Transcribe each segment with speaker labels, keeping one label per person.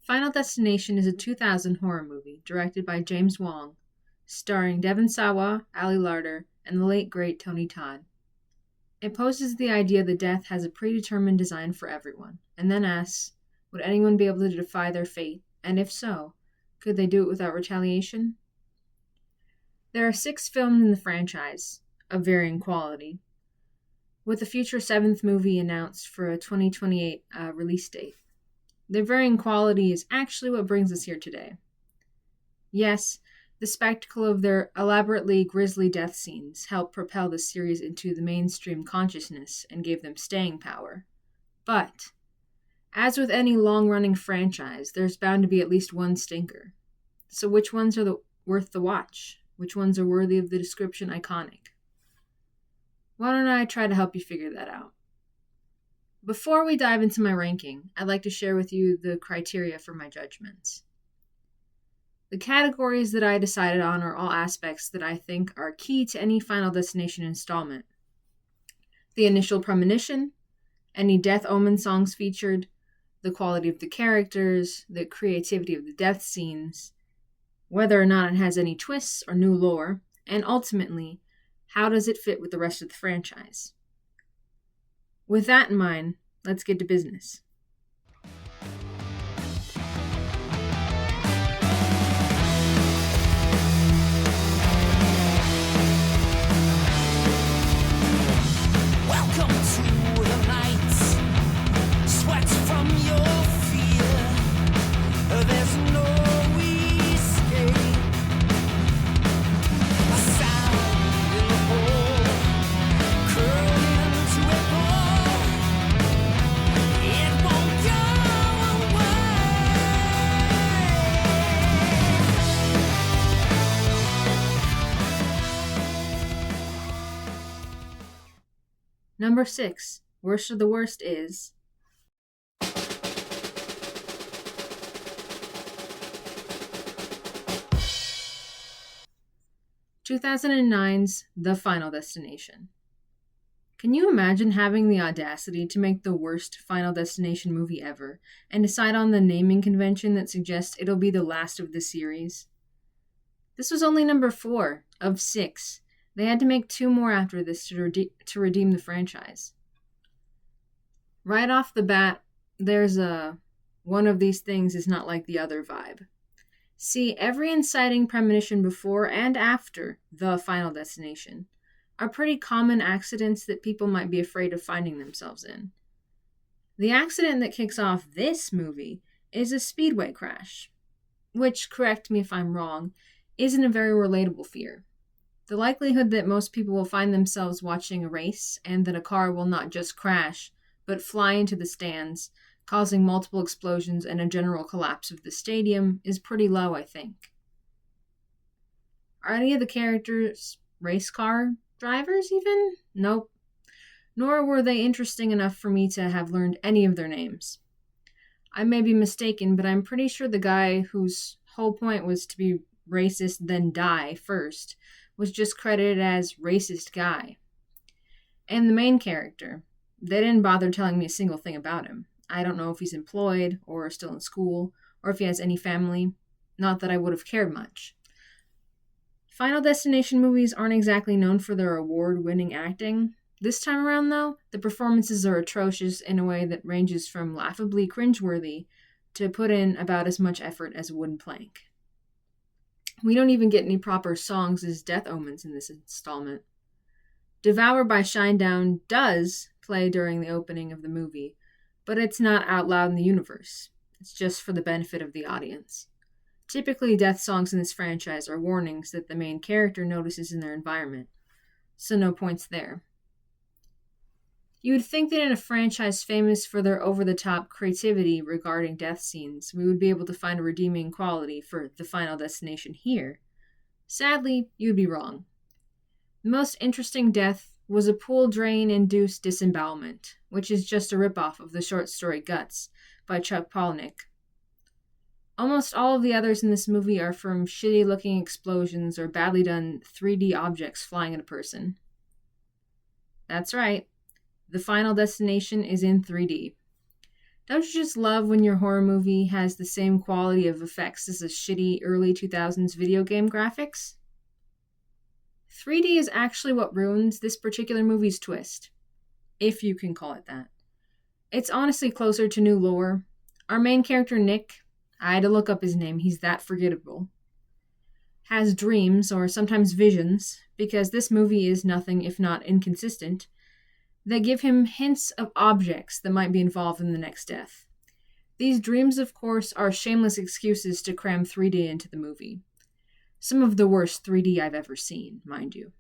Speaker 1: Final Destination is a 2000 horror movie directed by James Wong, starring Devon Sawa, Ali Larter, and the late great Tony Todd. It poses the idea that death has a predetermined design for everyone, and then asks, would anyone be able to defy their fate, and if so, could they do it without retaliation? There are 6 films in the franchise, of varying quality, with a future 7th movie announced for a 2028 release date. Their varying quality is actually what brings us here today. Yes, the spectacle of their elaborately grisly death scenes helped propel the series into the mainstream consciousness and gave them staying power. But, as with any long-running franchise, there's bound to be at least one stinker. So which ones are worth the watch? Which ones are worthy of the description iconic? Why don't I try to help you figure that out? Before we dive into my ranking, I'd like to share with you the criteria for my judgments. The categories that I decided on are all aspects that I think are key to any Final Destination installment. The initial premonition, any Death Omen songs featured, the quality of the characters, the creativity of the death scenes, whether or not it has any twists or new lore, and ultimately, how does it fit with the rest of the franchise? With that in mind, let's get to business.
Speaker 2: Welcome to the night. Sweat from your fear. There's no escape. A sound in the hole, curling into a ball. It won't go away.
Speaker 1: Number 6, Worst of the Worst is 2009's The Final Destination. Can you imagine having the audacity to make the worst Final Destination movie ever and decide on the naming convention that suggests it'll be the last of the series? This was only number 4 of 6. They had to make 2 more after this to redeem the franchise. Right off the bat, there's a one of these things is not like the other vibe. See, every inciting premonition before and after The Final Destination are pretty common accidents that people might be afraid of finding themselves in. The accident that kicks off this movie is a speedway crash, which, correct me if I'm wrong, isn't a very relatable fear. The likelihood that most people will find themselves watching a race and that a car will not just crash, but fly into the stands, causing multiple explosions and a general collapse of the stadium, is pretty low, I think. Are any of the characters race car drivers even? Nope. Nor were they interesting enough for me to have learned any of their names. I may be mistaken, but I'm pretty sure the guy whose whole point was to be racist then die first was just credited as racist guy. And the main character, they didn't bother telling me a single thing about him. I don't know if he's employed or still in school or if he has any family. Not that I would have cared much. Final Destination movies aren't exactly known for their award-winning acting. This time around, though, the performances are atrocious in a way that ranges from laughably cringeworthy to put in about as much effort as a wooden plank. We don't even get any proper songs as Death Omens in this installment. Devour by Shinedown does play during the opening of the movie, but it's not out loud in the universe. It's just for the benefit of the audience. Typically, death songs in this franchise are warnings that the main character notices in their environment, so no points there. You would think that in a franchise famous for their over-the-top creativity regarding death scenes, we would be able to find a redeeming quality for The Final Destination here. Sadly, you would be wrong. The most interesting death was a pool drain-induced disembowelment, which is just a ripoff of the short story Guts by Chuck Palahniuk. Almost all of the others in this movie are from shitty-looking explosions or badly done 3D objects flying at a person. That's right. The Final Destination is in 3D. Don't you just love when your horror movie has the same quality of effects as a shitty early 2000s video game graphics? 3D is actually what ruins this particular movie's twist, if you can call it that. It's honestly closer to new lore. Our main character, Nick, I had to look up his name, he's that forgettable, has dreams, or sometimes visions, because this movie is nothing if not inconsistent, that give him hints of objects that might be involved in the next death. These dreams, of course, are shameless excuses to cram 3D into the movie. Some of the worst 3D I've ever seen, mind you.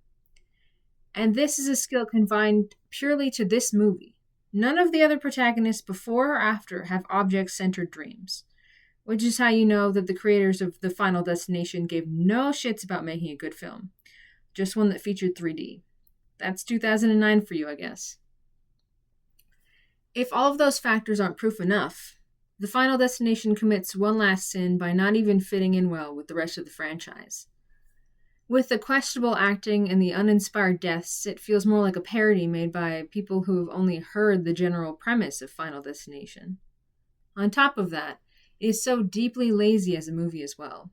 Speaker 1: And this is a skill confined purely to this movie. None of the other protagonists before or after have object-centered dreams, which is how you know that the creators of The Final Destination gave no shits about making a good film. Just one that featured 3D. That's 2009 for you, I guess. If all of those factors aren't proof enough, The Final Destination commits one last sin by not even fitting in well with the rest of the franchise. With the questionable acting and the uninspired deaths, it feels more like a parody made by people who have only heard the general premise of Final Destination. On top of that, it is so deeply lazy as a movie as well.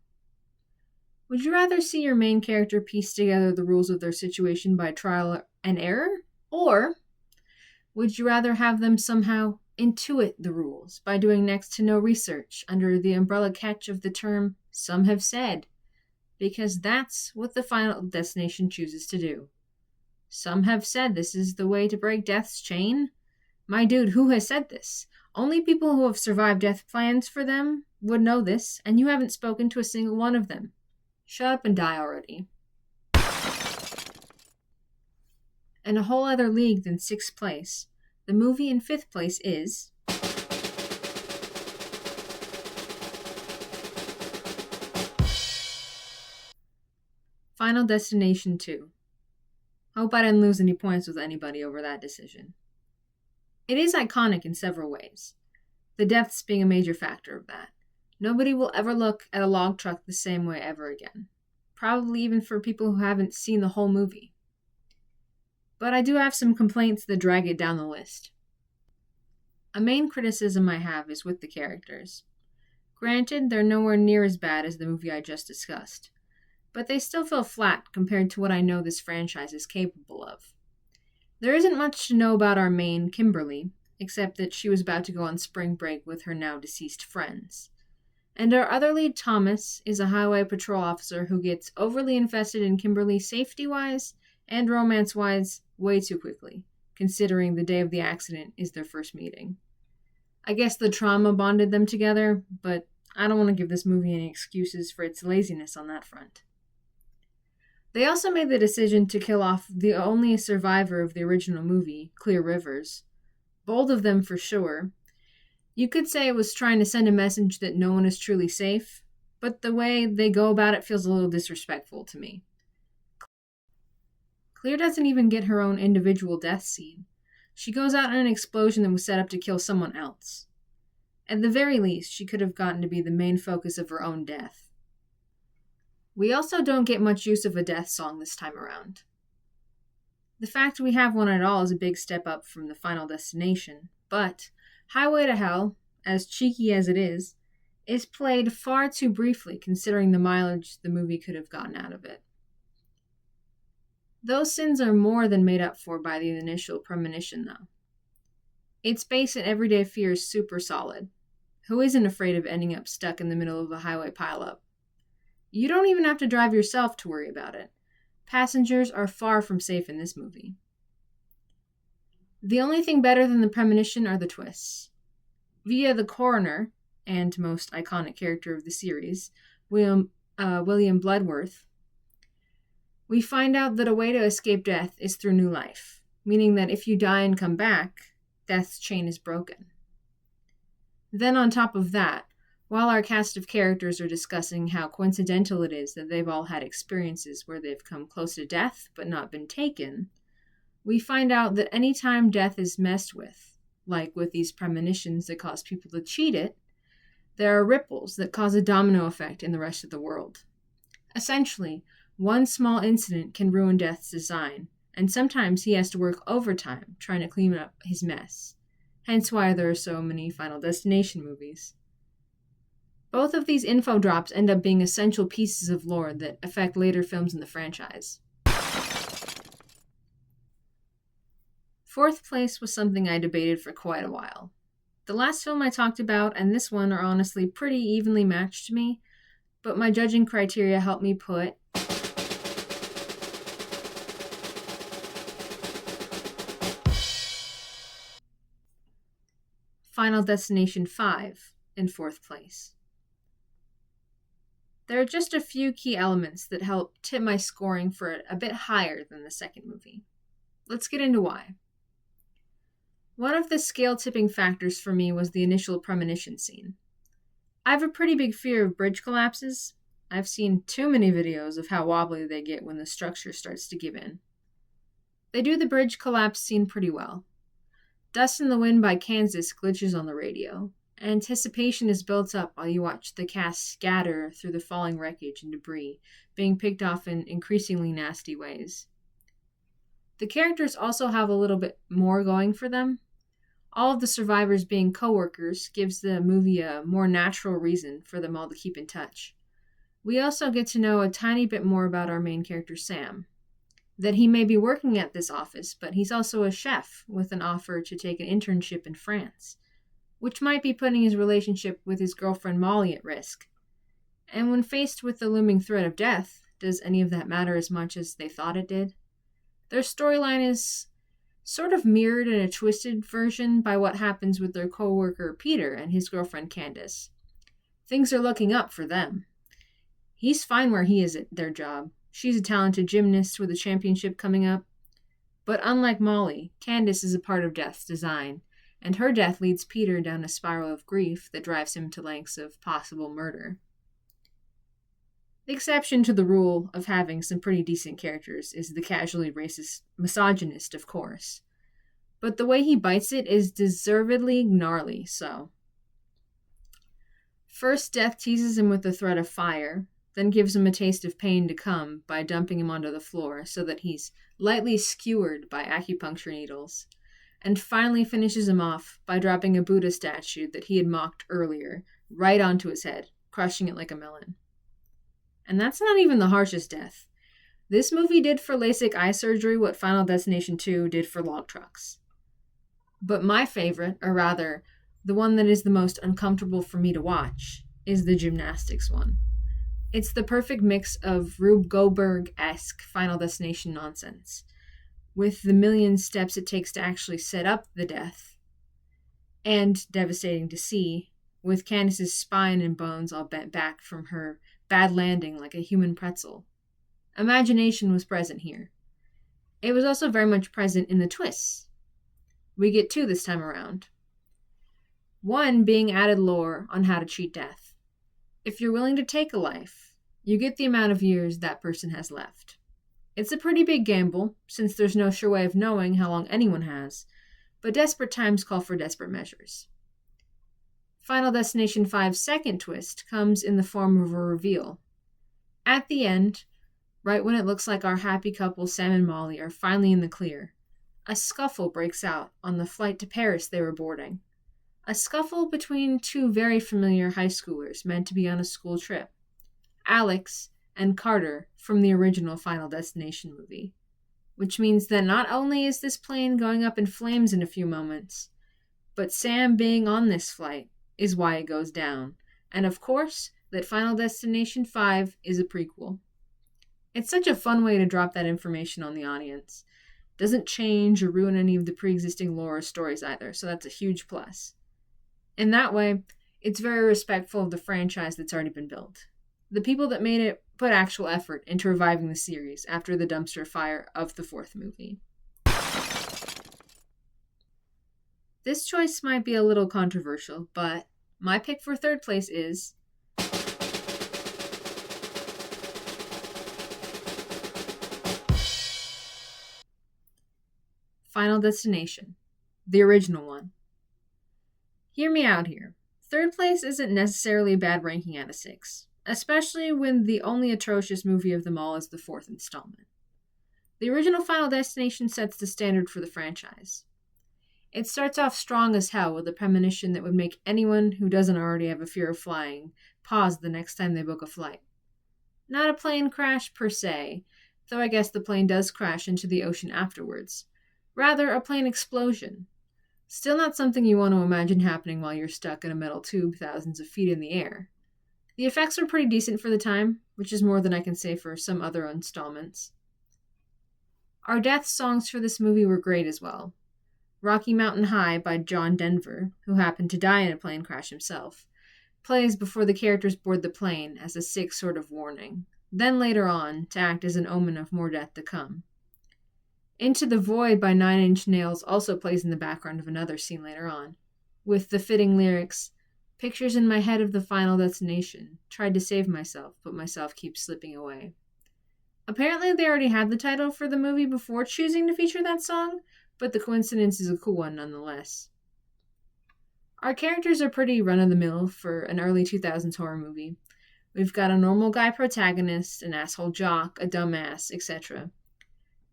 Speaker 1: Would you rather see your main character piece together the rules of their situation by trial and error? Or would you rather have them somehow intuit the rules by doing next to no research under the umbrella catch of the term "some have said"? Because that's what The Final Destination chooses to do. Some have said this is the way to break death's chain? My dude, who has said this? Only people who have survived death plans for them would know this, and you haven't spoken to a single one of them. Shut up and die already. In a whole other league than 6th place, the movie in 5th place is Final Destination 2. Hope I didn't lose any points with anybody over that decision. It is iconic in several ways, the deaths being a major factor of that. Nobody will ever look at a log truck the same way ever again. Probably even for people who haven't seen the whole movie. But I do have some complaints that drag it down the list. A main criticism I have is with the characters. Granted, they're nowhere near as bad as the movie I just discussed, but they still feel flat compared to what I know this franchise is capable of. There isn't much to know about our main, Kimberly, except that she was about to go on spring break with her now deceased friends. And our other lead, Thomas, is a highway patrol officer who gets overly invested in Kimberly safety-wise and romance-wise way too quickly, considering the day of the accident is their first meeting. I guess the trauma bonded them together, but I don't want to give this movie any excuses for its laziness on that front. They also made the decision to kill off the only survivor of the original movie, Clear Rivers. Bold of them for sure. You could say it was trying to send a message that no one is truly safe, but the way they go about it feels a little disrespectful to me. Clear doesn't even get her own individual death scene. She goes out in an explosion that was set up to kill someone else. At the very least, she could have gotten to be the main focus of her own death. We also don't get much use of a death song this time around. The fact we have one at all is a big step up from The Final Destination, but Highway to Hell, as cheeky as it is played far too briefly considering the mileage the movie could have gotten out of it. Those sins are more than made up for by the initial premonition, though. Its base and everyday fear is super solid. Who isn't afraid of ending up stuck in the middle of a highway pileup? You don't even have to drive yourself to worry about it. Passengers are far from safe in this movie. The only thing better than the premonition are the twists. Via the coroner, and most iconic character of the series, William Bloodworth, we find out that a way to escape death is through new life, meaning that if you die and come back, death's chain is broken. Then on top of that, while our cast of characters are discussing how coincidental it is that they've all had experiences where they've come close to death but not been taken, we find out that any time death is messed with, like with these premonitions that cause people to cheat it, there are ripples that cause a domino effect in the rest of the world. Essentially, one small incident can ruin Death's design, and sometimes he has to work overtime trying to clean up his mess. hence why there are so many Final Destination movies. Both of these info drops end up being essential pieces of lore that affect later films in the franchise. Fourth place was something I debated for quite a while. The last film I talked about and this one are honestly pretty evenly matched to me, but my judging criteria helped me put Final Destination 5 in fourth place. There are just a few key elements that help tip my scoring for it a bit higher than the second movie. Let's get into why. One of the scale-tipping factors for me was the initial premonition scene. I have a pretty big fear of bridge collapses. I've seen too many videos of how wobbly they get when the structure starts to give in. They do the bridge collapse scene pretty well. Dust in the Wind by Kansas glitches on the radio. Anticipation is built up while you watch the cast scatter through the falling wreckage and debris, being picked off in increasingly nasty ways. The characters also have a little bit more going for them. All of the survivors being co-workers gives the movie a more natural reason for them all to keep in touch. We also get to know a tiny bit more about our main character Sam. That he may be working at this office, but he's also a chef with an offer to take an internship in France, which might be putting his relationship with his girlfriend Molly at risk. And when faced with the looming threat of death, does any of that matter as much as they thought it did? Their storyline is sort of mirrored in a twisted version by what happens with their co-worker Peter and his girlfriend Candace. Things are looking up for them. He's fine where he is at their job. She's a talented gymnast with a championship coming up. But unlike Molly, Candace is a part of Death's design, and her death leads Peter down a spiral of grief that drives him to lengths of possible murder. The exception to the rule of having some pretty decent characters is the casually racist misogynist, of course. But the way he bites it is deservedly gnarly, so. First, Death teases him with the threat of fire, then gives him a taste of pain to come by dumping him onto the floor so that he's lightly skewered by acupuncture needles, and finally finishes him off by dropping a Buddha statue that he had mocked earlier right onto his head, crushing it like a melon. And that's not even the harshest death. This movie did for LASIK eye surgery what Final Destination 2 did for log trucks. But my favorite, or rather, the one that is the most uncomfortable for me to watch, is the gymnastics one. It's the perfect mix of Rube Goldberg-esque Final Destination nonsense, with the million steps it takes to actually set up the death, and devastating to see, with Candace's spine and bones all bent back from her bad landing like a human pretzel. Imagination was present here. It was also very much present in the twists. We get two this time around. One being added lore on how to cheat death. If you're willing to take a life, you get the amount of years that person has left. It's a pretty big gamble, since there's no sure way of knowing how long anyone has, but desperate times call for desperate measures. Final Destination 5's second twist comes in the form of a reveal. At the end, right when it looks like our happy couple Sam and Molly are finally in the clear, a scuffle breaks out on the flight to Paris they were boarding. A scuffle between two very familiar high schoolers meant to be on a school trip. Alex and Carter from the original Final Destination movie. Which means that not only is this plane going up in flames in a few moments, but Sam being on this flight is why it goes down. And of course, that Final Destination 5 is a prequel. It's such a fun way to drop that information on the audience. Doesn't change or ruin any of the pre-existing lore or stories either, so that's a huge plus. In that way, it's very respectful of the franchise that's already been built. The people that made it put actual effort into reviving the series after the dumpster fire of the fourth movie. This choice might be a little controversial, but my pick for third place is Final Destination, the original one. Hear me out here. Third place isn't necessarily a bad ranking out of 6, especially when the only atrocious movie of them all is the fourth installment. The original Final Destination sets the standard for the franchise. It starts off strong as hell with a premonition that would make anyone who doesn't already have a fear of flying pause the next time they book a flight. Not a plane crash per se, though I guess the plane does crash into the ocean afterwards. Rather, a plane explosion. Still not something you want to imagine happening while you're stuck in a metal tube thousands of feet in the air. The effects were pretty decent for the time, which is more than I can say for some other installments. Our death songs for this movie were great as well. Rocky Mountain High by John Denver, who happened to die in a plane crash himself, plays before the characters board the plane as a sick sort of warning, then later on to act as an omen of more death to come. Into the Void by Nine Inch Nails also plays in the background of another scene later on, with the fitting lyrics, "Pictures in my head of the final destination. Tried to save myself, but myself keeps slipping away." Apparently they already had the title for the movie before choosing to feature that song, but the coincidence is a cool one nonetheless. Our characters are pretty run-of-the-mill for an early 2000s horror movie. We've got a normal guy protagonist, an asshole jock, a dumbass, etc.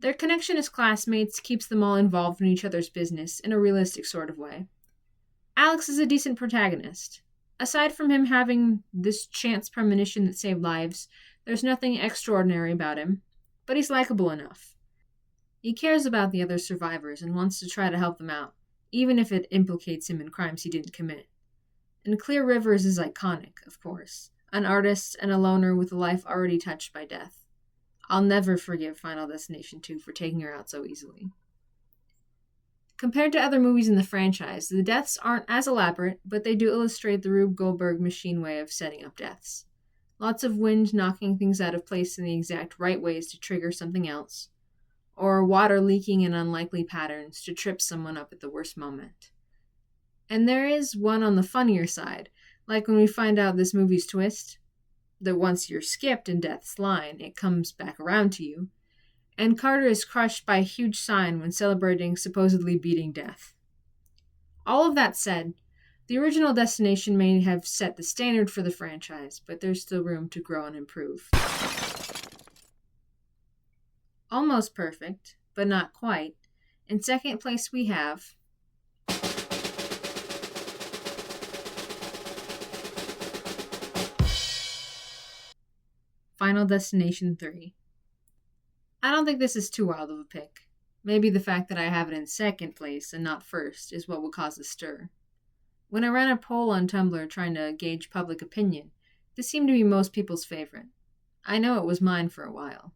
Speaker 1: Their connection as classmates keeps them all involved in each other's business in a realistic sort of way. Alex is a decent protagonist. Aside from him having this chance premonition that saved lives, there's nothing extraordinary about him, but he's likable enough. He cares about the other survivors and wants to try to help them out, even if it implicates him in crimes he didn't commit. And Clear Rivers is iconic, of course, an artist and a loner with a life already touched by death. I'll never forgive Final Destination 2 for taking her out so easily. Compared to other movies in the franchise, the deaths aren't as elaborate, but they do illustrate the Rube Goldberg machine way of setting up deaths. Lots of wind knocking things out of place in the exact right ways to trigger something else, or water leaking in unlikely patterns to trip someone up at the worst moment. And there is one on the funnier side, like when we find out this movie's twist, that once you're skipped in death's line, it comes back around to you, and Carter is crushed by a huge sign when celebrating supposedly beating death. All of that said, the original Destination may have set the standard for the franchise, but there's still room to grow and improve. Almost perfect, but not quite. In second place we have Final Destination 3. I don't think this is too wild of a pick. Maybe the fact that I have it in second place and not first is what will cause a stir. When I ran a poll on Tumblr trying to gauge public opinion, this seemed to be most people's favorite. I know it was mine for a while.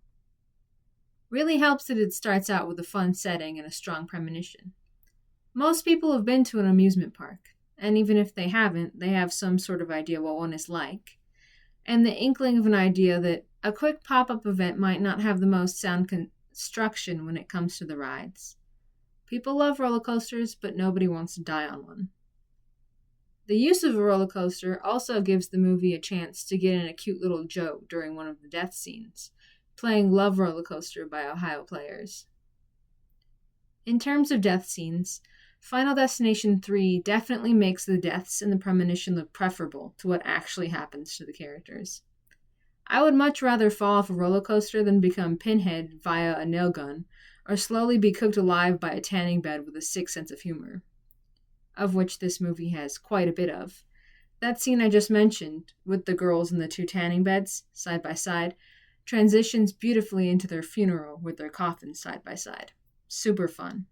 Speaker 1: Really helps that it starts out with a fun setting and a strong premonition. Most people have been to an amusement park, and even if they haven't, they have some sort of idea what one is like, and the inkling of an idea that a quick pop-up event might not have the most sound construction when it comes to the rides. People love roller coasters, but nobody wants to die on one. The use of a roller coaster also gives the movie a chance to get in a cute little joke during one of the death scenes, playing Love Roller Coaster by Ohio Players. In terms of death scenes, Final Destination 3 definitely makes the deaths and the premonition look preferable to what actually happens to the characters. I would much rather fall off a roller coaster than become Pinhead via a nail gun, or slowly be cooked alive by a tanning bed with a sick sense of humor, of which this movie has quite a bit of. That scene I just mentioned, with the girls in the two tanning beds, side by side, transitions beautifully into their funeral with their coffins side by side. Super fun.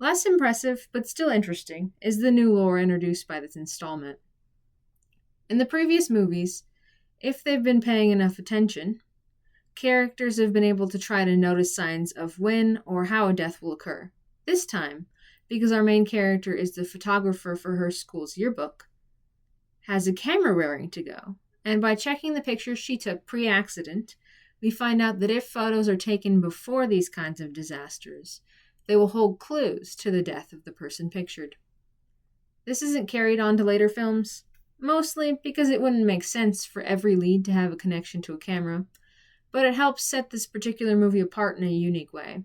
Speaker 1: Less impressive, but still interesting, is the new lore introduced by this installment. In the previous movies, if they've been paying enough attention, characters have been able to try to notice signs of when or how a death will occur. This time, because our main character is the photographer for her school's yearbook, has a camera raring to go, and by checking the pictures she took pre-accident, we find out that if photos are taken before these kinds of disasters, they will hold clues to the death of the person pictured. This isn't carried on to later films, mostly because it wouldn't make sense for every lead to have a connection to a camera, but it helps set this particular movie apart in a unique way.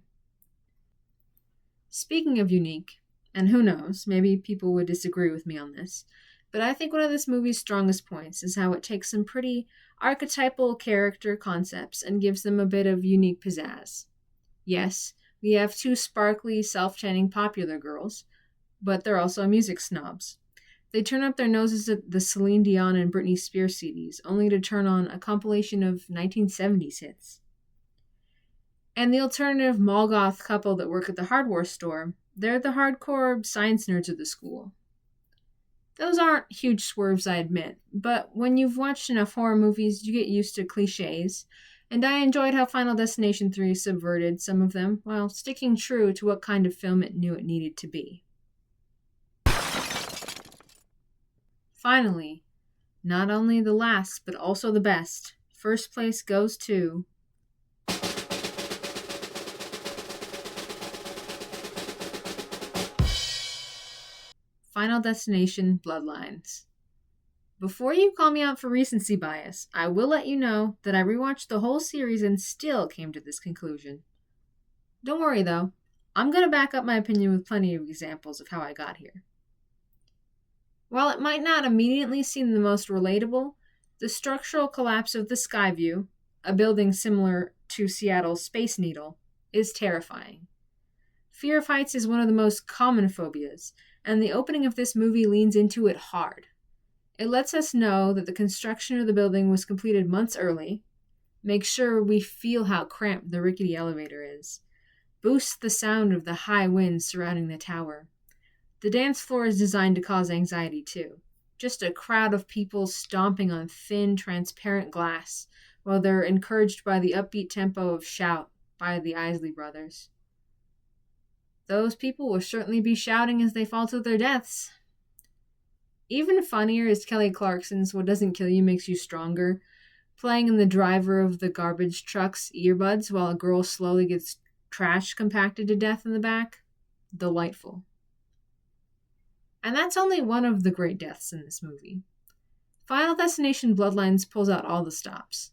Speaker 1: Speaking of unique, and who knows, maybe people would disagree with me on this, but I think one of this movie's strongest points is how it takes some pretty archetypal character concepts and gives them a bit of unique pizzazz. Yes, We have two sparkly, self-chanting popular girls, but they're also music snobs. They turn up their noses at the Celine Dion and Britney Spears CDs, only to turn on a compilation of 1970s hits. And the alternative Molgoth couple that work at the hardware store, they're the hardcore science nerds of the school. Those aren't huge swerves, I admit, but when you've watched enough horror movies, you get used to cliches, and I enjoyed how Final Destination 3 subverted some of them while sticking true to what kind of film it knew it needed to be. Finally, not only the last, but also the best, first place goes to Final Destination Bloodlines. Before you call me out for recency bias, I will let you know that I rewatched the whole series and still came to this conclusion. Don't worry though, I'm going to back up my opinion with plenty of examples of how I got here. While it might not immediately seem the most relatable, the structural collapse of the Skyview, a building similar to Seattle's Space Needle, is terrifying. Fear of heights is one of the most common phobias, and the opening of this movie leans into it hard. It lets us know that the construction of the building was completed months early, makes sure we feel how cramped the rickety elevator is, boosts the sound of the high winds surrounding the tower. The dance floor is designed to cause anxiety too. Just a crowd of people stomping on thin, transparent glass, while they're encouraged by the upbeat tempo of Shout by the Isley Brothers. Those people will certainly be shouting as they fall to their deaths. Even funnier is Kelly Clarkson's What Doesn't Kill You Makes You Stronger, playing in the driver of the garbage truck's earbuds while a girl slowly gets trash compacted to death in the back. Delightful. And that's only one of the great deaths in this movie. Final Destination Bloodlines pulls out all the stops.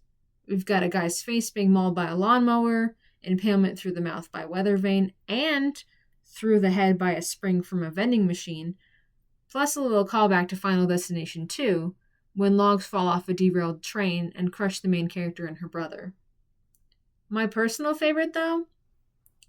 Speaker 1: We've got a guy's face being mauled by a lawnmower, impalement through the mouth by weather vane, and through the head by a spring from a vending machine, plus a little callback to Final Destination 2, when logs fall off a derailed train and crush the main character and her brother. My personal favorite, though,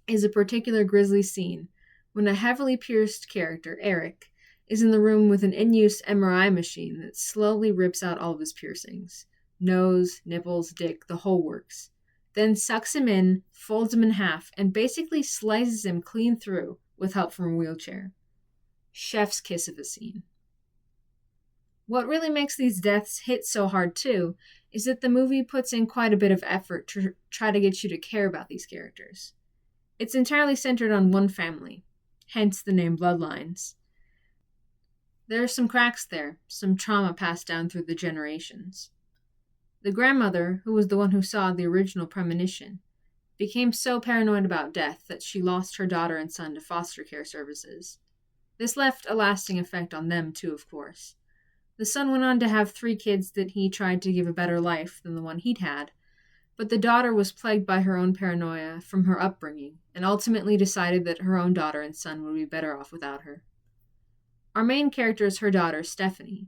Speaker 1: is a particular grisly scene when a heavily pierced character, Eric, is in the room with an in-use MRI machine that slowly rips out all of his piercings. Nose, nipples, dick, the whole works. Then sucks him in, folds him in half, and basically slices him clean through with help from a wheelchair. Chef's kiss of a scene. What really makes these deaths hit so hard too is that the movie puts in quite a bit of effort to try to get you to care about these characters. It's entirely centered on one family, hence the name Bloodlines. There are some cracks there, some trauma passed down through the generations. The grandmother, who was the one who saw the original premonition, became so paranoid about death that she lost her daughter and son to foster care services. This left a lasting effect on them too, of course. The son went on to have 3 kids that he tried to give a better life than the one he'd had, but the daughter was plagued by her own paranoia from her upbringing, and ultimately decided that her own daughter and son would be better off without her. Our main character is her daughter, Stephanie,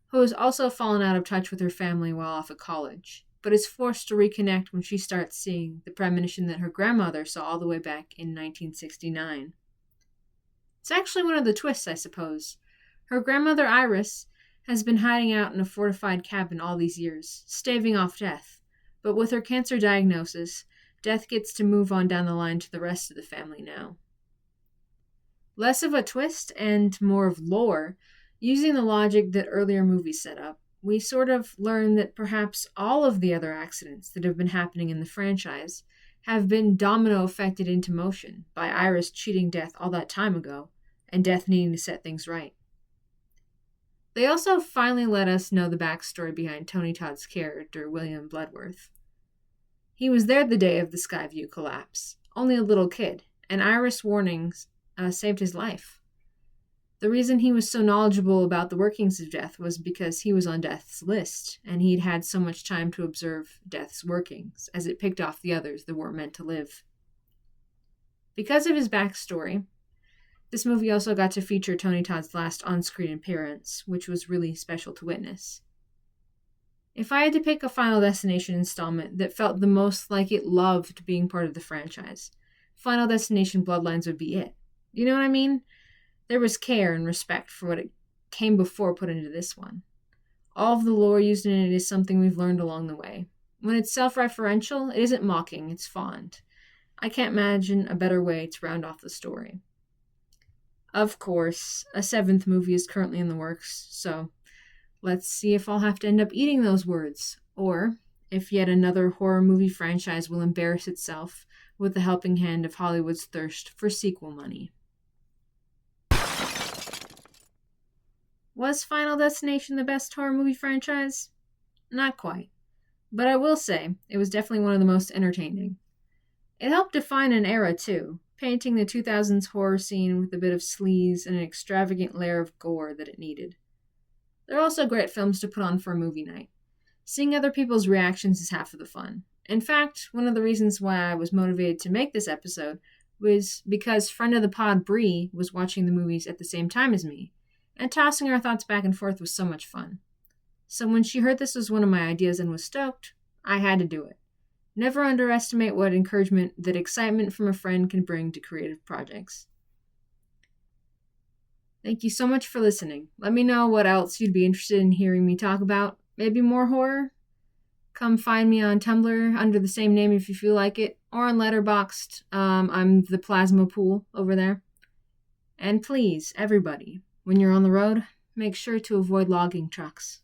Speaker 1: who has also fallen out of touch with her family while off at college, but is forced to reconnect when she starts seeing the premonition that her grandmother saw all the way back in 1969. It's actually one of the twists, I suppose. Her grandmother, Iris, has been hiding out in a fortified cabin all these years, staving off death, but with her cancer diagnosis, death gets to move on down the line to the rest of the family now. Less of a twist and more of lore, using the logic that earlier movies set up, we sort of learn that perhaps all of the other accidents that have been happening in the franchise have been domino-affected into motion by Iris cheating Death all that time ago, and Death needing to set things right. They also finally let us know the backstory behind Tony Todd's character, William Bloodworth. He was there the day of the Skyview collapse, only a little kid, and Iris' warnings saved his life. The reason he was so knowledgeable about the workings of Death was because he was on Death's list, and he'd had so much time to observe Death's workings, as it picked off the others that weren't meant to live. Because of his backstory, this movie also got to feature Tony Todd's last on-screen appearance, which was really special to witness. If I had to pick a Final Destination installment that felt the most like it loved being part of the franchise, Final Destination Bloodlines would be it. You know what I mean? There was care and respect for what it came before put into this one. All of the lore used in it is something we've learned along the way. When it's self-referential, it isn't mocking, it's fond. I can't imagine a better way to round off the story. Of course, a 7th movie is currently in the works, so let's see if I'll have to end up eating those words, or if yet another horror movie franchise will embarrass itself with the helping hand of Hollywood's thirst for sequel money. Was Final Destination the best horror movie franchise? Not quite. But I will say, it was definitely one of the most entertaining. It helped define an era, too, painting the 2000s horror scene with a bit of sleaze and an extravagant layer of gore that it needed. They're also great films to put on for a movie night. Seeing other people's reactions is half of the fun. In fact, one of the reasons why I was motivated to make this episode was because friend of the pod Bree was watching the movies at the same time as me, and tossing our thoughts back and forth was so much fun. So when she heard this was one of my ideas and was stoked, I had to do it. Never underestimate what encouragement that excitement from a friend can bring to creative projects. Thank you so much for listening. Let me know what else you'd be interested in hearing me talk about. Maybe more horror? Come find me on Tumblr under the same name if you feel like it, or on Letterboxd. I'm the Plasma Pool over there. And please, everybody, when you're on the road, make sure to avoid logging trucks.